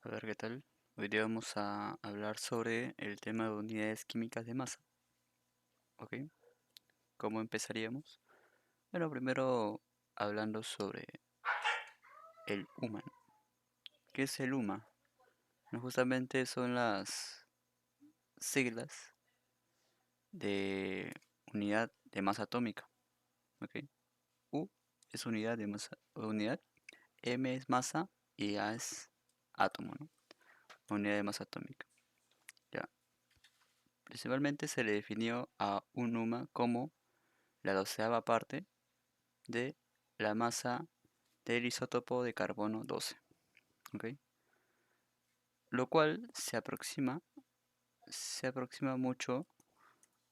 A ver qué tal. Hoy día vamos a hablar sobre el tema de unidades químicas de masa. ¿Ok? ¿Cómo empezaríamos? Bueno, primero hablando sobre el UMA. ¿Qué es el UMA? No, justamente son las siglas de unidad de masa atómica. ¿Ok? U es unidad de masa, unidad, M es masa y A es átomo, ¿no? Unidad de masa atómica. Ya. Principalmente se le definió a un UMA como la doceava parte de la masa del isótopo de carbono 12, ¿ok? Lo cual se aproxima mucho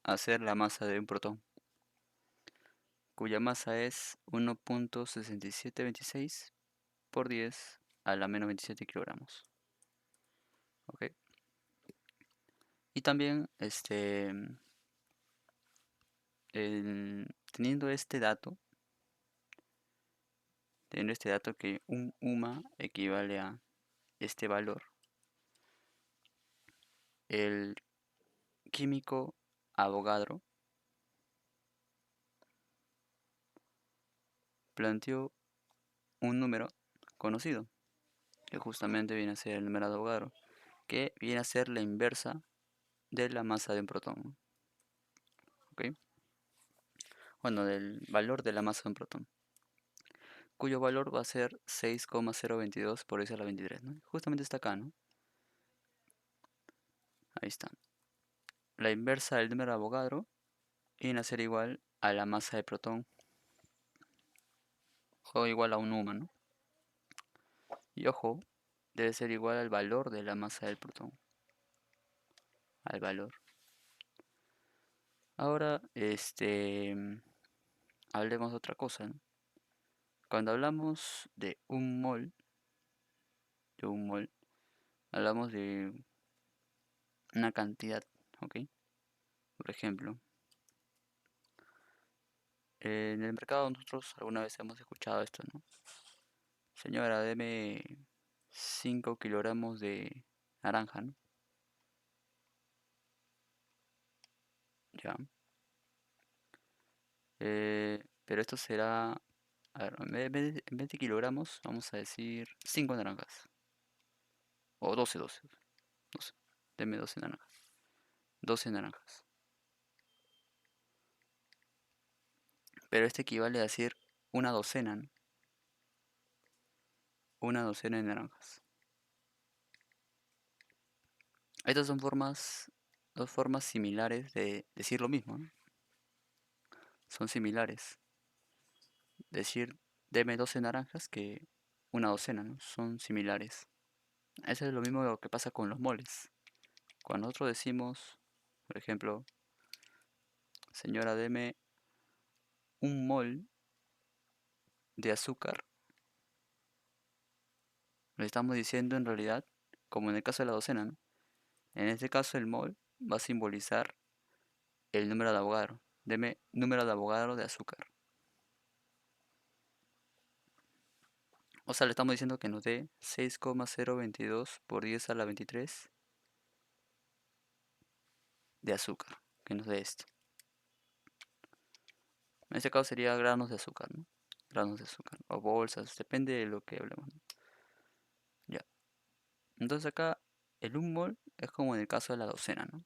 a ser la masa de un protón, cuya masa es 1.6726 por 10 a la menos 27 kilogramos, ¿ok? Y también, teniendo este dato que un UMA equivale a este valor, el químico Avogadro planteó un número conocido, que justamente viene a ser el número de Avogadro, que viene a ser la inversa de la masa de un protón, ¿ok? Bueno, del valor de la masa de un protón, cuyo valor va a ser 6,022 por 10 a la 23, ¿no? Justamente está acá, ¿no? Ahí está. La inversa del número de Avogadro viene a ser igual a la masa de protón o igual a un UMA, ¿no? Y ojo, debe ser igual al valor de la masa del protón, al valor. Ahora, hablemos de otra cosa, ¿no? Cuando hablamos de un mol, hablamos de una cantidad, ¿ok? Por ejemplo, en el mercado nosotros alguna vez hemos escuchado esto, ¿no? Señora, deme 5 kilogramos de naranja, ¿no? Ya. Pero esto será, a ver, en vez de kilogramos, vamos a decir 5 naranjas. O 12. Deme 12 naranjas. 12 naranjas. Pero este equivale a decir una docena, ¿no? Una docena de naranjas. Estas son dos formas similares de decir lo mismo, ¿no? Son similares. Decir deme 12 naranjas que una docena, ¿no? Son similares. Eso es lo mismo que pasa con los moles. Cuando nosotros decimos, por ejemplo, señora, deme un mol de azúcar, le estamos diciendo en realidad, como en el caso de la docena, ¿no? En este caso el mol va a simbolizar el número de Avogadro. Deme número de Avogadro de azúcar. O sea, le estamos diciendo que nos dé 6,022 por 10 a la 23 de azúcar. Que nos dé esto. En este caso sería granos de azúcar, ¿no? Granos de azúcar. O bolsas, depende de lo que hablemos, ¿no? Ya. Entonces acá el 1 mol es como en el caso de la docena, ¿no?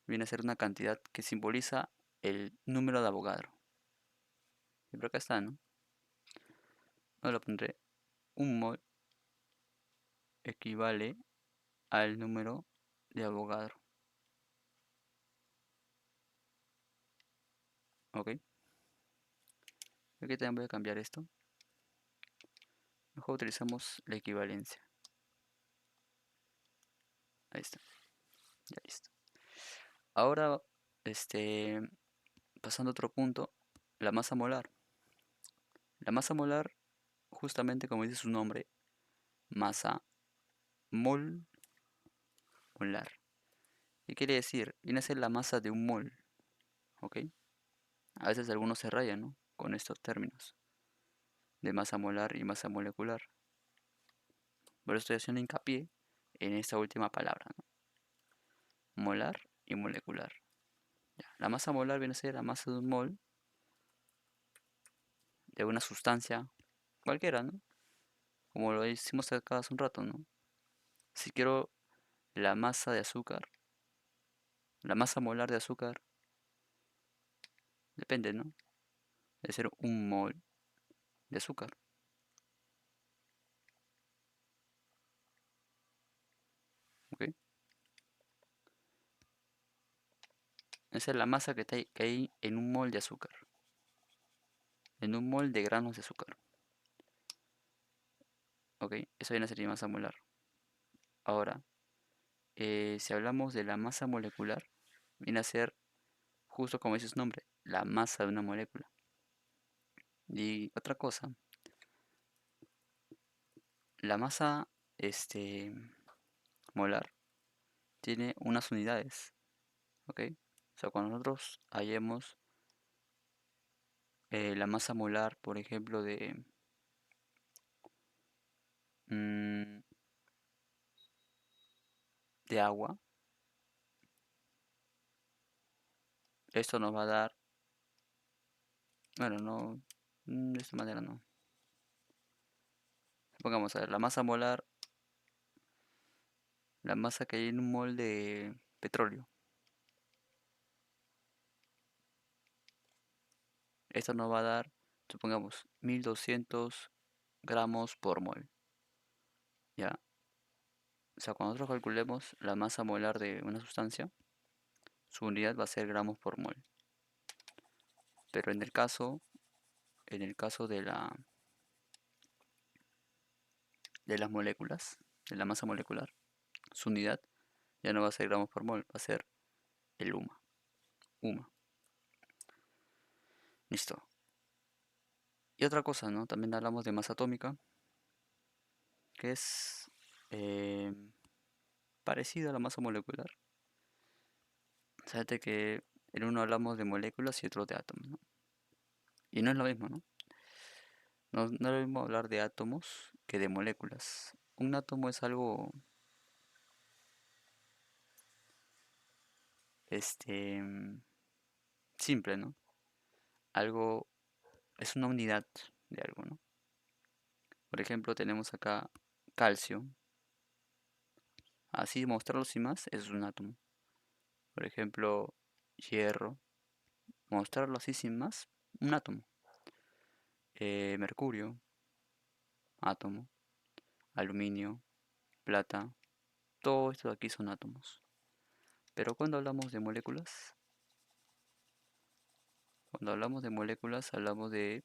Viene a ser una cantidad que simboliza el número de Avogadro. Y por acá está, ¿no? No lo pondré. 1 mol equivale al número de Avogadro. ¿Ok? Aquí también voy a cambiar esto. Mejor utilizamos la equivalencia. Ahí está. Ya listo. Ahora, este, pasando a otro punto, la masa molar. La masa molar, justamente como dice su nombre, masa mol molar. ¿Qué quiere decir? Viene a ser la masa de un mol, ¿ok? A veces algunos se rayan, ¿no? Con estos términos de masa molar y masa molecular. Por eso estoy haciendo hincapié en esta última palabra, ¿no? Molar y molecular. Ya, la masa molar viene a ser la masa de un mol de una sustancia cualquiera, ¿no? Como lo hicimos acá hace un rato, ¿no? Si quiero la masa de azúcar, la masa molar de azúcar, depende, ¿no? De ser un mol de azúcar, ¿ok? Esa es la masa que hay en un mol de azúcar, en un mol de granos de azúcar, ¿ok? Eso viene a ser mi masa molar. Ahora, si hablamos de la masa molecular, viene a ser justo como dice su nombre, la masa de una molécula. Y otra cosa, la masa molar tiene unas unidades, ¿ok? O sea, cuando nosotros hallemos la masa molar, por ejemplo, mm, de agua, esto nos va a dar, bueno, no, de esta manera no. Pongamos a ver, la masa molar, la masa que hay en un mol de petróleo. Esto nos va a dar, supongamos, 1200 gramos por mol. ¿Ya? O sea, cuando nosotros calculemos la masa molar de una sustancia, su unidad va a ser gramos por mol. Pero en el caso de las moléculas, de la masa molecular, su unidad ya no va a ser gramos por mol, va a ser el UMA. UMA. Listo. Y otra cosa, ¿no? También hablamos de masa atómica, que es eh, parecida a la masa molecular. Sabes que en uno hablamos de moléculas y otro de átomos, ¿no? Y no es lo mismo, ¿no? No es lo mismo hablar de átomos que de moléculas. Un átomo es algo, este, simple, ¿no? Algo, es una unidad de algo, ¿no? Por ejemplo, tenemos acá calcio. Así mostrarlo sin más es un átomo. Por ejemplo, hierro. Mostrarlo así sin más, un átomo. Mercurio, átomo. Aluminio, plata. Todo esto de aquí son átomos. Pero cuando hablamos de moléculas hablamos de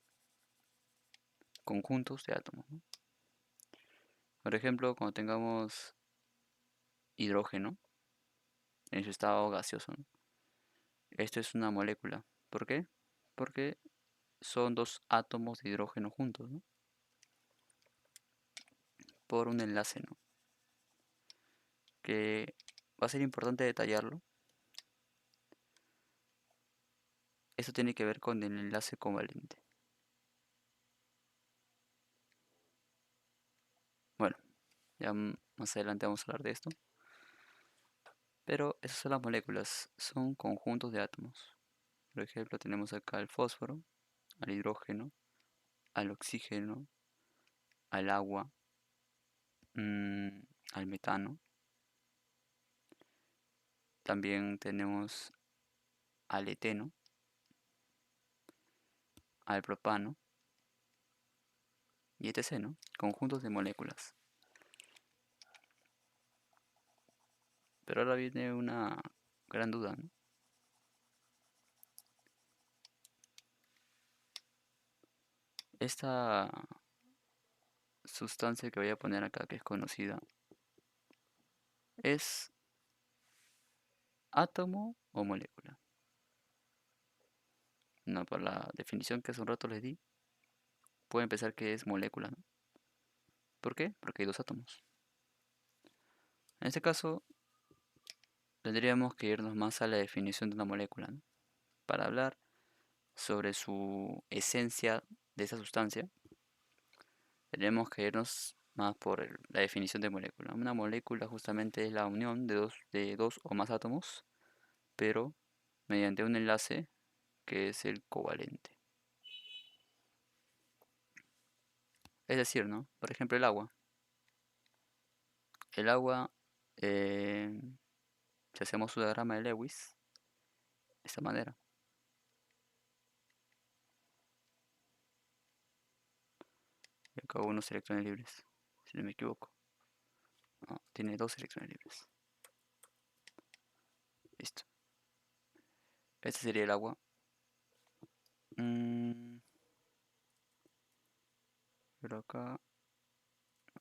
conjuntos de átomos, ¿no? Por ejemplo, cuando tengamos hidrógeno en su estado gaseoso, ¿no? Esto es una molécula. ¿Por qué? Porque son dos átomos de hidrógeno juntos, ¿no? Por un enlace, ¿no? Que va a ser importante detallarlo. Esto tiene que ver con el enlace covalente. Bueno, ya más adelante vamos a hablar de esto. Pero esas son las moléculas, son conjuntos de átomos. Por ejemplo, tenemos acá el fósforo, al hidrógeno, al oxígeno, al agua, mm, al metano. También tenemos al eteno, al propano y etc., ¿no? Conjuntos de moléculas. Pero ahora viene una gran duda, ¿no? Esta sustancia que voy a poner acá, que es conocida, ¿es átomo o molécula? No, por la definición que hace un rato les di, pueden pensar que es molécula, ¿no? ¿Por qué? Porque hay dos átomos. En este caso, tendríamos que irnos más a la definición de una molécula, ¿no? Para hablar sobre su esencia de esa sustancia, tenemos que irnos más por la definición de molécula. Una molécula justamente es la unión de dos o más átomos, pero mediante un enlace que es el covalente. Es decir, ¿no? Por ejemplo, el agua. El agua, eh, si hacemos su diagrama de Lewis, de esta manera. Y acá unos electrones libres, si no me equivoco. No, tiene dos electrones libres. Listo. Este sería el agua. Mm, pero acá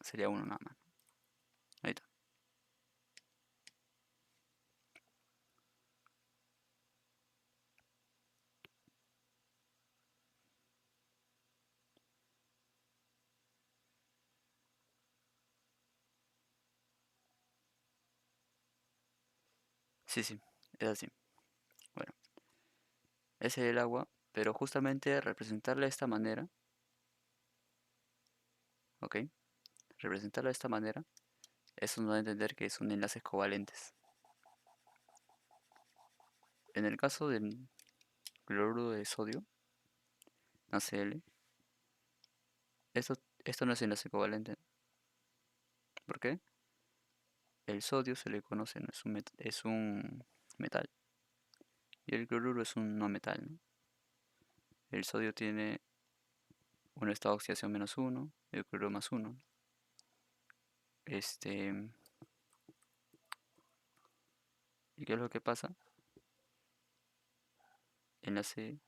sería uno nada más. Ahí está. Sí, sí, es así. Bueno, ese es el agua, pero justamente representarla de esta manera, ¿ok? Representarla de esta manera, eso nos da a entender que son enlaces covalentes. En el caso del cloruro de sodio, NaCl, esto no es enlace covalente. ¿Por qué? El sodio se le conoce, no es un metal. Y el cloruro es un no metal, ¿no? El sodio tiene un estado de oxidación -1 y el cloruro +1. Este, ¿Y qué es lo que pasa? Enlace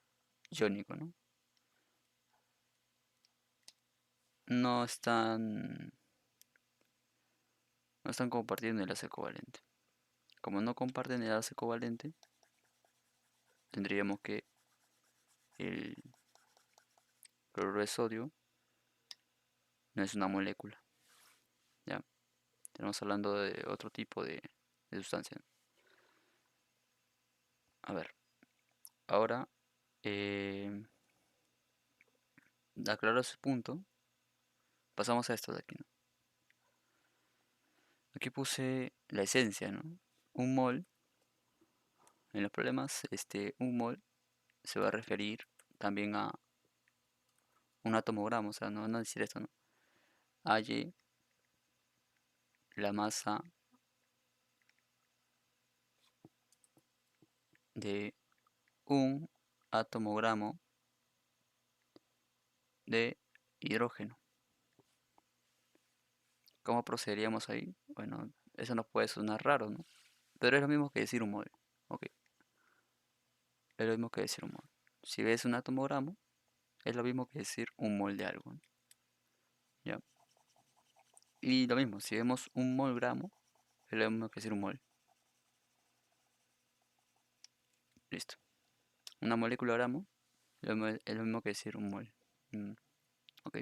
iónico, ¿no? No están, no están compartiendo enlace covalente. Como no comparten enlace covalente, tendríamos que el cloruro de sodio no es una molécula, ¿ya? Estamos hablando de otro tipo de sustancia. A ver, ahora, eh, aclarado ese punto, pasamos a esto de aquí, ¿no? Aquí puse la esencia, ¿no? Un mol, en los problemas, un mol se va a referir también a un átomo gramo, o sea, no van a decir esto, ¿no? Hay la masa de un átomo gramo de hidrógeno. ¿Cómo procederíamos ahí? Bueno, eso nos puede sonar raro, ¿no? Pero es lo mismo que decir un mol. Ok, es lo mismo que decir un mol. Si ves un átomo gramo, es lo mismo que decir un mol de algo, ¿no? ¿Ya? Y lo mismo, si vemos un mol gramo, es lo mismo que decir un mol. Listo. Una molécula gramo es lo mismo que decir un mol. Mm, ok.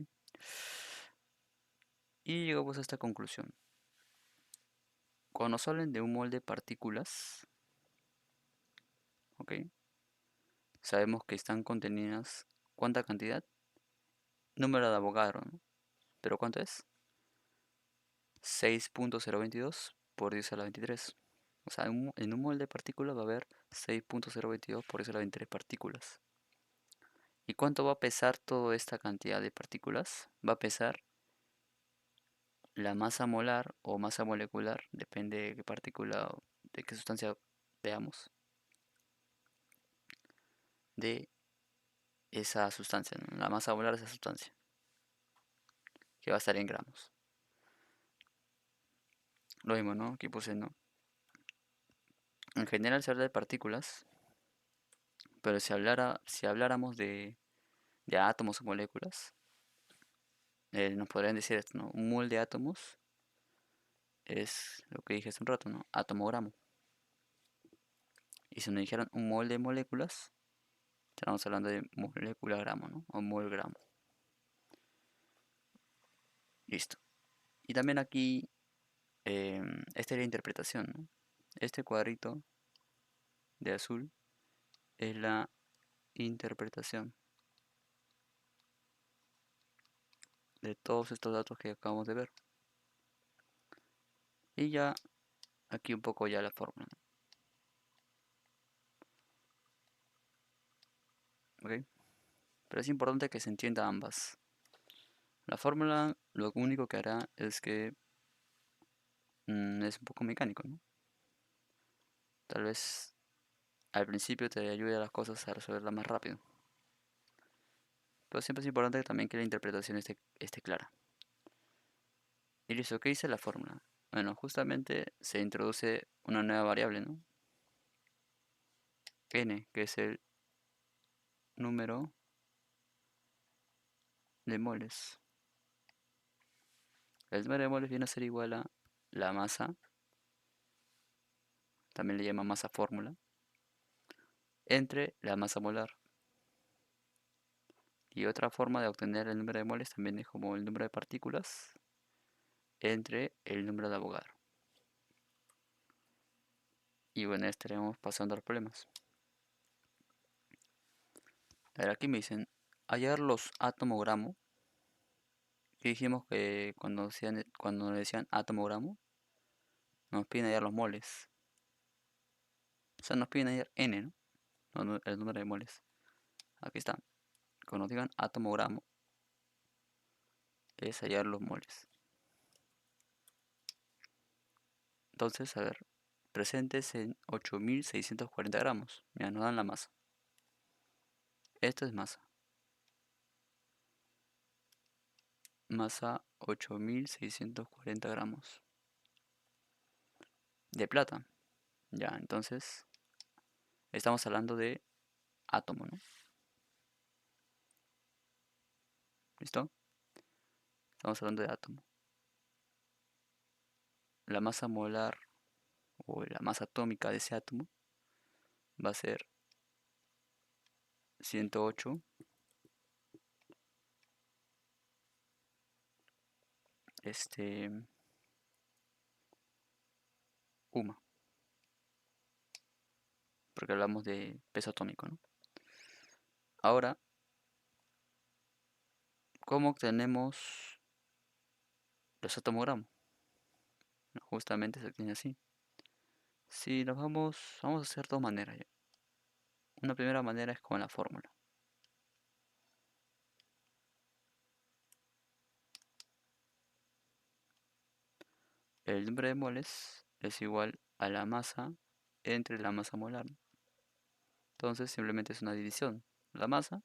Y llegamos a esta conclusión. Cuando nos hablen de un mol de partículas, ok, sabemos que están contenidas, ¿cuánta cantidad? Número de Avogadro, ¿no? ¿Pero cuánto es? 6.022 por 10 a la 23. O sea, en un mol de partículas va a haber 6.022 por 10 a la 23 partículas. ¿Y cuánto va a pesar toda esta cantidad de partículas? Va a pesar la masa molar o masa molecular, depende de qué partícula o de qué sustancia veamos, de esa sustancia, ¿no? La masa molar de esa sustancia, que va a estar en gramos. Lo mismo, ¿no? Aquí puse, ¿no? En general se habla de partículas, pero si habláramos de átomos o moléculas, nos podrían decir esto, ¿no? Un mol de átomos es lo que dije hace un rato, ¿no? Atomogramo. Y si nos dijeran un mol de moléculas, estamos hablando de molécula gramo, ¿no? O mol gramo. Listo. Y también aquí, esta es la interpretación, ¿no? Este cuadrito de azul es la interpretación de todos estos datos que acabamos de ver. Y ya aquí un poco ya la fórmula, ¿no? ¿Ok? Pero es importante que se entienda ambas. La fórmula lo único que hará es que es un poco mecánico, ¿no? Tal vez al principio te ayude a las cosas a resolverlas más rápido. Pero siempre es importante también que la interpretación esté clara. Y listo, ¿qué dice la fórmula? Bueno, justamente se introduce una nueva variable, ¿no? N, que es el número de moles. El número de moles viene a ser igual a la masa, también le llama masa fórmula, entre la masa molar. Y otra forma de obtener el número de moles también es como el número de partículas entre el número de Avogadro. Y bueno, estaremos pasando a los problemas. A ver, aquí me dicen hallar los atomogramos. Y dijimos que cuando decían atomogramo, nos piden hallar los moles. O sea, nos piden hallar n, ¿no? El número de moles. Aquí está. Cuando nos digan atomogramo, es hallar los moles. Entonces, a ver, presentes en 8640 gramos. Mira, nos dan la masa. Esto es masa. Masa 8640 gramos. De plata. Ya, entonces, estamos hablando de átomo, ¿no? ¿Listo? Estamos hablando de átomo. La masa molar o la masa atómica de ese átomo va a ser 108 este UMA, porque hablamos de peso atómico, ¿no? Ahora, ¿cómo obtenemos los atomogramos? Bueno, justamente se obtiene así. Si nos vamos a hacer dos maneras ya. Una primera manera es con la fórmula. El número de moles es igual a la masa entre la masa molar. Entonces simplemente es una división. La masa,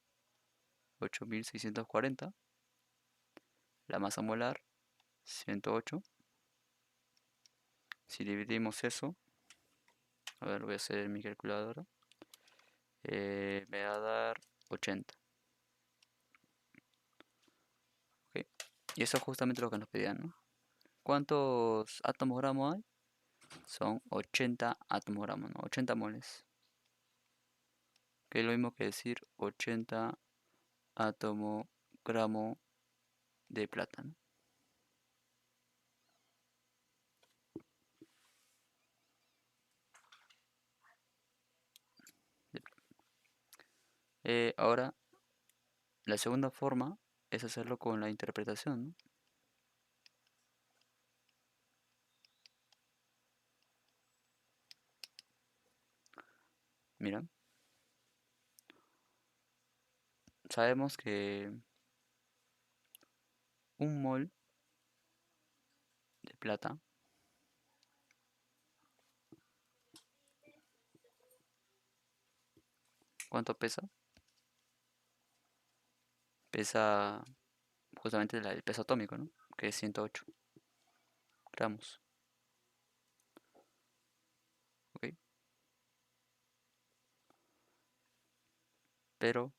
8640. La masa molar, 108. Si dividimos eso, a ver, voy a hacer mi calculadora. Me va a dar 80. ¿Ok? Y eso es justamente lo que nos pedían, ¿no? ¿Cuántos átomos gramos hay? Son 80 átomos gramos, ¿no? 80 moles. Que es lo mismo que decir 80 átomos gramos de plata, ¿no? Ahora, la segunda forma es hacerlo con la interpretación, ¿no? Mira, sabemos que un mol de plata, ¿cuánto pesa? Pesa justamente el peso atómico, ¿no? Que es 108 gramos. ¿Ok? Pero,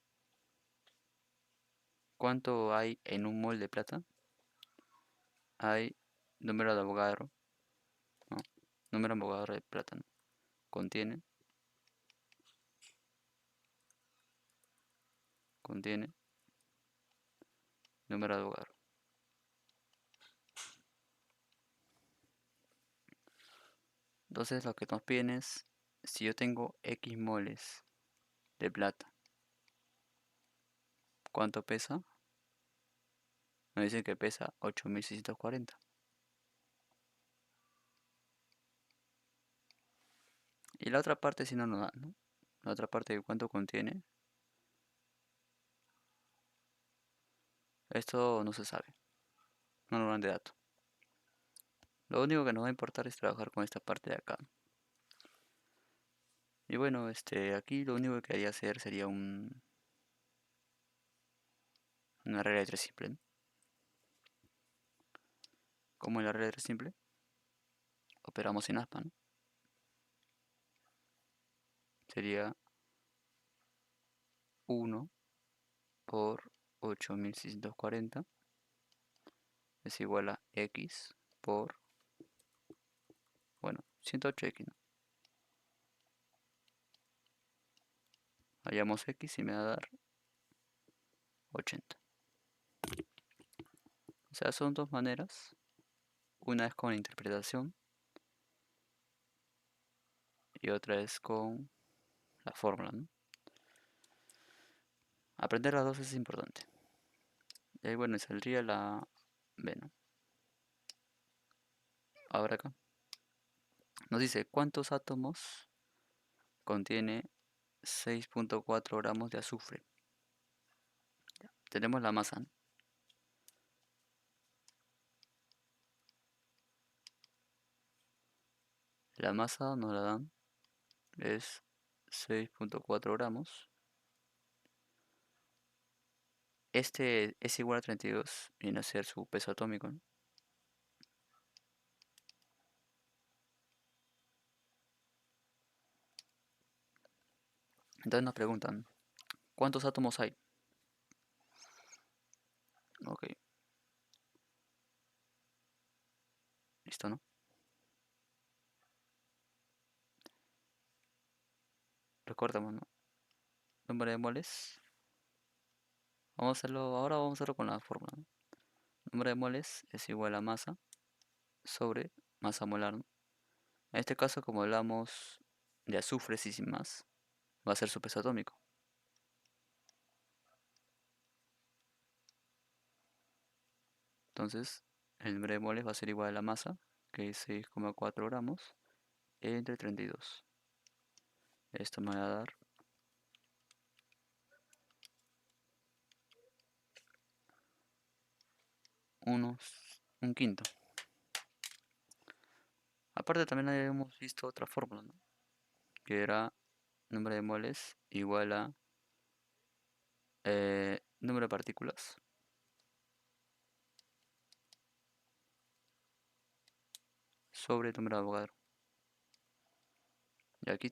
¿cuánto hay en un mol de plata? Hay número de Avogadro, ¿no? Número de Avogadro de plata, ¿no? Contiene, contiene número de Avogadro. Entonces lo que nos piden es, si yo tengo X moles de plata, ¿cuánto pesa? Nos dicen que pesa 8640. Y la otra parte si no nos da, ¿no? La otra parte de cuánto contiene, esto no se sabe, no nos dan de dato. Lo único que nos va a importar es trabajar con esta parte de acá. Y bueno, aquí lo único que quería hacer sería una regla de tres simple, ¿no? Como en la regla de tres simple, operamos sin aspa, ¿no? Sería 1 por 8640 es igual a x por, bueno, 108x, ¿no? Hallamos x y me va a dar 80. O sea, son dos maneras. Una es con interpretación y otra es con la fórmula, ¿no? Aprender las dos es importante. Y bueno, saldría la B, ¿no? Ahora acá nos dice cuántos átomos contiene 6.4 gramos de azufre. Tenemos la masa, ¿no? La masa nos la dan, es 6.4 gramos. Este es igual a 32, viene a ser su peso atómico, ¿no? Entonces nos preguntan, ¿cuántos átomos hay? Ok, listo, ¿no? Recordemos, ¿no? Número de moles. Vamos a hacerlo, ahora vamos a hacerlo con la fórmula, ¿no? Número de moles es igual a masa sobre masa molar, ¿no? En este caso, como hablamos de azufre y sin más, va a ser su peso atómico. Entonces, el número de moles va a ser igual a la masa, que es 6,4 gramos, entre 32. Esto me va a dar un quinto. Aparte también habíamos visto otra fórmula, ¿no? Que era número de moles igual a número de partículas sobre número de Avogadro. Y aquí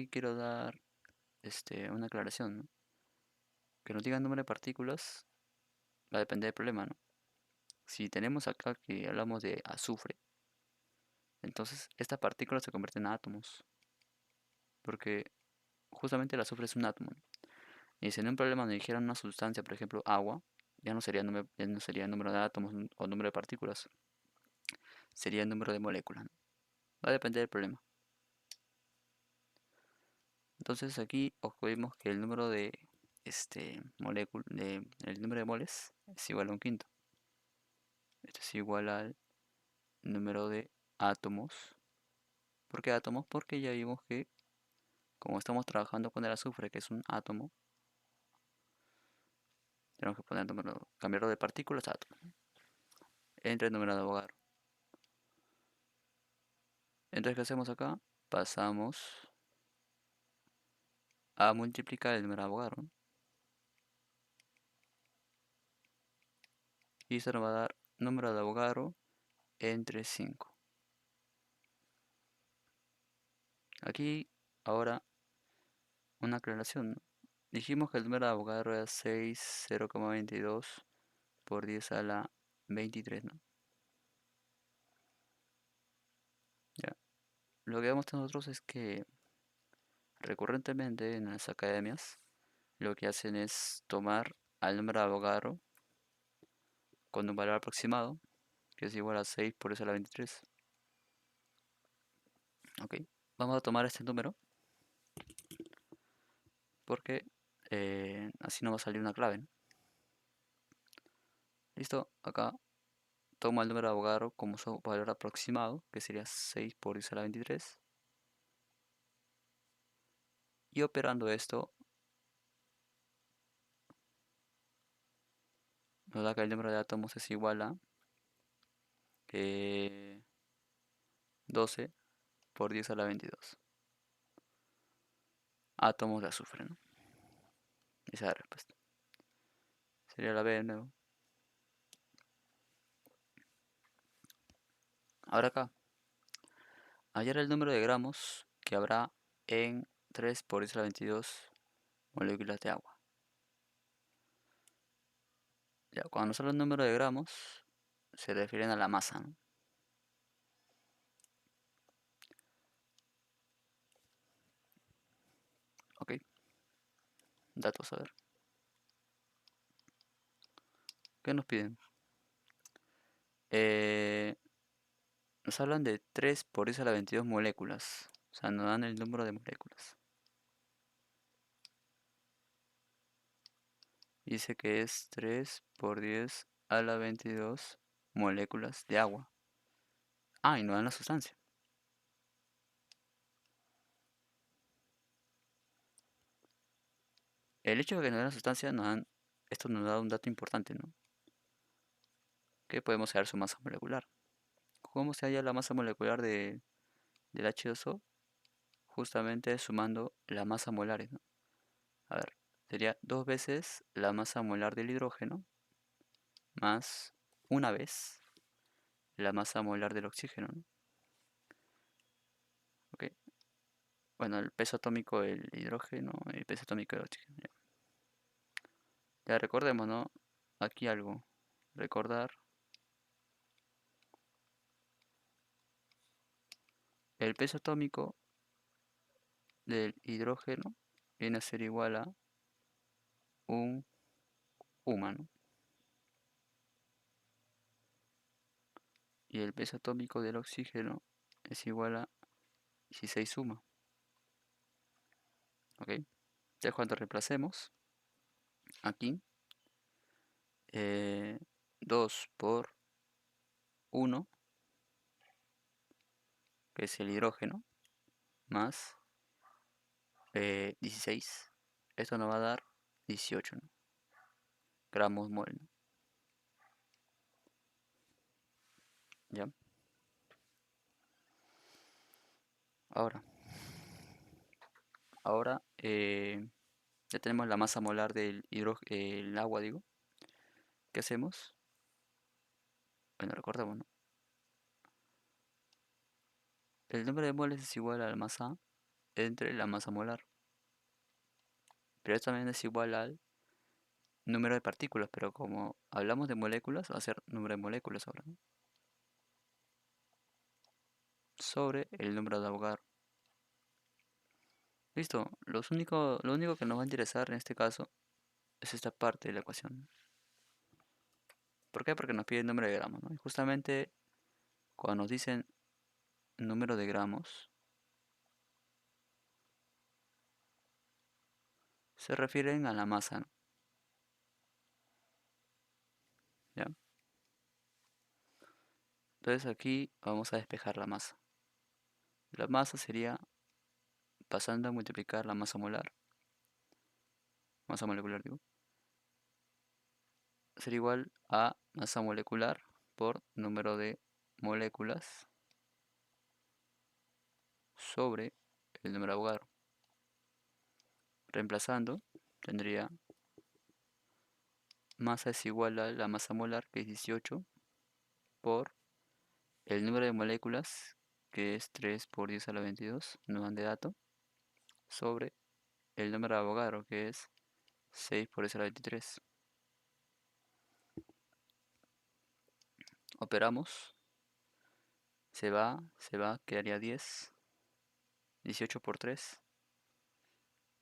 quiero dar una aclaración, ¿no? Que nos diga número de partículas va a depender del problema, ¿no? Si tenemos acá que hablamos de azufre, entonces estas partículas se convierten en átomos, porque justamente el azufre es un átomo, ¿no? Y si en un problema nos dijeran una sustancia, por ejemplo agua, ya no sería el número de átomos o número de partículas, sería el número de moléculas, ¿no? Va a depender del problema. Entonces aquí obtuvimos que el número de el número de moles es igual a un quinto. Esto es igual al número de átomos. ¿Por qué átomos? Porque ya vimos que como estamos trabajando con el azufre, que es un átomo, tenemos que poner número, cambiarlo de partículas a átomos. Entre el número de Avogadro. Entonces, ¿qué hacemos acá? Pasamos a multiplicar el número de Avogadro, ¿no? Y eso nos va a dar número de Avogadro entre 5. Aquí, ahora, una aclaración, ¿no? Dijimos que el número de Avogadro era 6,0,22 por 10 a la 23, ¿no? Ya. Lo que vemos nosotros es que recurrentemente en las academias lo que hacen es tomar al número de Avogadro con un valor aproximado, que es igual a 6 por 10 a la 23. Ok, vamos a tomar este número porque así nos va a salir una clave, ¿no? Listo, acá tomo el número de Avogadro como su valor aproximado, que sería 6 por 10 a la 23. Y operando esto, nos da que el número de átomos es igual a 12 por 10 a la 22 átomos de azufre, ¿no? Esa es la respuesta. Sería la B de nuevo. Ahora acá, hallar el número de gramos que habrá en 3 por 10 a la 22 moléculas de agua. Ya, cuando nos habla el número de gramos, se refieren a la masa, ¿no? Ok, datos a ver. ¿Qué nos piden? Eh, Nos hablan de 3 por 10 a la 22 moléculas. O sea, nos dan el número de moléculas. Dice que es 3 por 10 a la 22 moléculas de agua. Ah, y nos dan la sustancia. El hecho de que nos den la sustancia esto nos da un dato importante, ¿no? Que podemos hallar su masa molecular. ¿Cómo se halla la masa molecular del H2O? Justamente sumando la masa molares, ¿no? A ver, sería dos veces la masa molar del hidrógeno más una vez la masa molar del oxígeno, ¿no? Ok. Bueno, el peso atómico del hidrógeno y el peso atómico del oxígeno. Ya, ya recordemos, ¿no? Aquí algo. Recordar. El peso atómico del hidrógeno viene a ser igual a un humano. Y el peso atómico del oxígeno es igual a 16 suma. ¿Ok? Entonces cuando reemplacemos aquí, 2 por 1, que es el hidrógeno, más 16. Esto nos va a dar 18, ¿no? Gramos mol, ¿no? ¿Ya? Ahora, ahora ya tenemos la masa molar del hidrógeno, el agua, digo. ¿Qué hacemos? Bueno, recordemos, ¿no? El número de moles es igual a la masa entre la masa molar. Pero esto también es igual al número de partículas, pero como hablamos de moléculas, va a ser número de moléculas ahora, ¿no? Sobre el número de Avogadro. Listo, lo único que nos va a interesar en este caso es esta parte de la ecuación. ¿Por qué? Porque nos pide el número de gramos, ¿no? Y justamente cuando nos dicen número de gramos, se refieren a la masa, ¿no? ¿Ya? Entonces aquí vamos a despejar la masa. La masa sería pasando a multiplicar la masa molecular digo, sería igual a masa molecular por número de moléculas sobre el número de Avogadro. Reemplazando, tendría masa es igual a la masa molar, que es 18, por el número de moléculas, que es 3 por 10 a la 22, nos dan de dato, sobre el número de Avogadro, que es 6 por 10 a la 23. Operamos, quedaría 10, 18 por 3,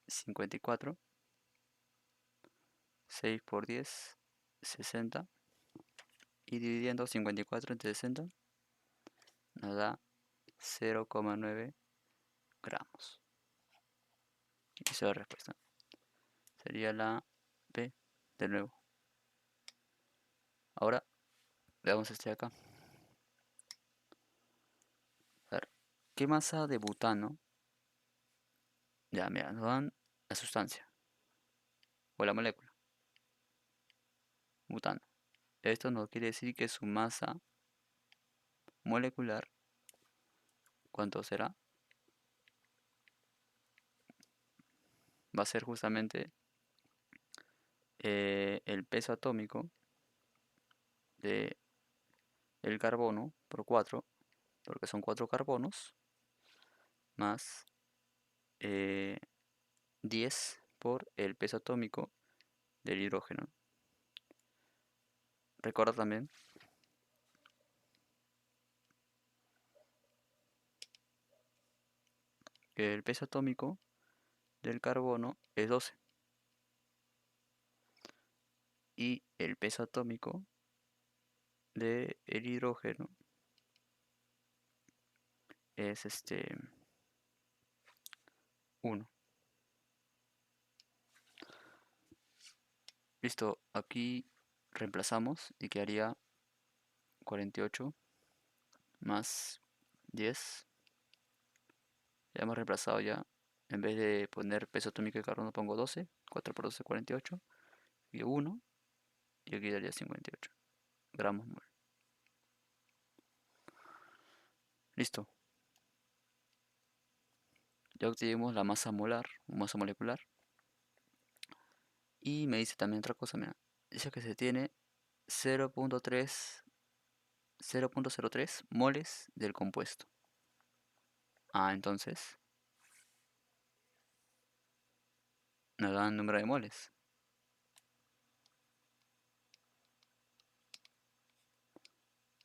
54, 6 por 10, 60, y dividiendo 54 entre 60 nos da 0,9 gramos. Y esa es la respuesta. Sería la B de nuevo. Ahora veamos este de acá. A ver, ¿qué masa de butano? Ya, mira, nos dan la sustancia o la molécula, butano. Esto nos quiere decir que su masa molecular, ¿cuánto será? Va a ser justamente el peso atómico de el carbono por 4, porque son 4 carbonos, más eh, 10 por el peso atómico del hidrógeno. Recuerda también que el peso atómico del carbono es 12 y el peso atómico del hidrógeno es 1. Listo, aquí reemplazamos y quedaría 48 más 10. Ya hemos reemplazado ya. En vez de poner peso atómico de carbono pongo 12. 4 por 12, 48. Y 1. Y aquí daría 58 gramos mol. Listo. Ya obtuvimos la masa molar, masa molecular. Y me dice también otra cosa, mira. Dice que se tiene 0.03 moles del compuesto. Ah, entonces nos dan número de moles.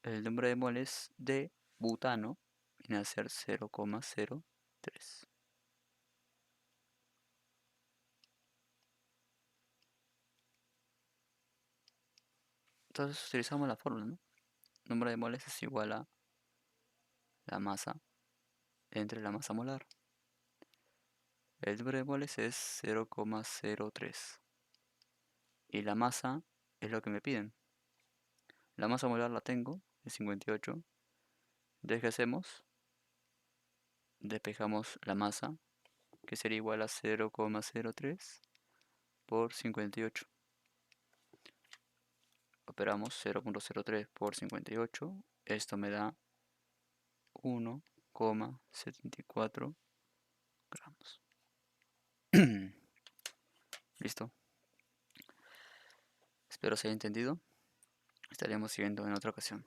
El número de moles de butano viene a ser 0,03. Entonces utilizamos la fórmula, ¿no? Número de moles es igual a la masa entre la masa molar. El número de moles es 0,03. Y la masa es lo que me piden. La masa molar la tengo, es 58. Entonces, ¿qué hacemos? Despejamos la masa, que sería igual a 0,03 por 58. Operamos 0,03 por 58. Esto me da 1,74 gramos. Listo. Espero se haya entendido. Estaremos siguiendo en otra ocasión.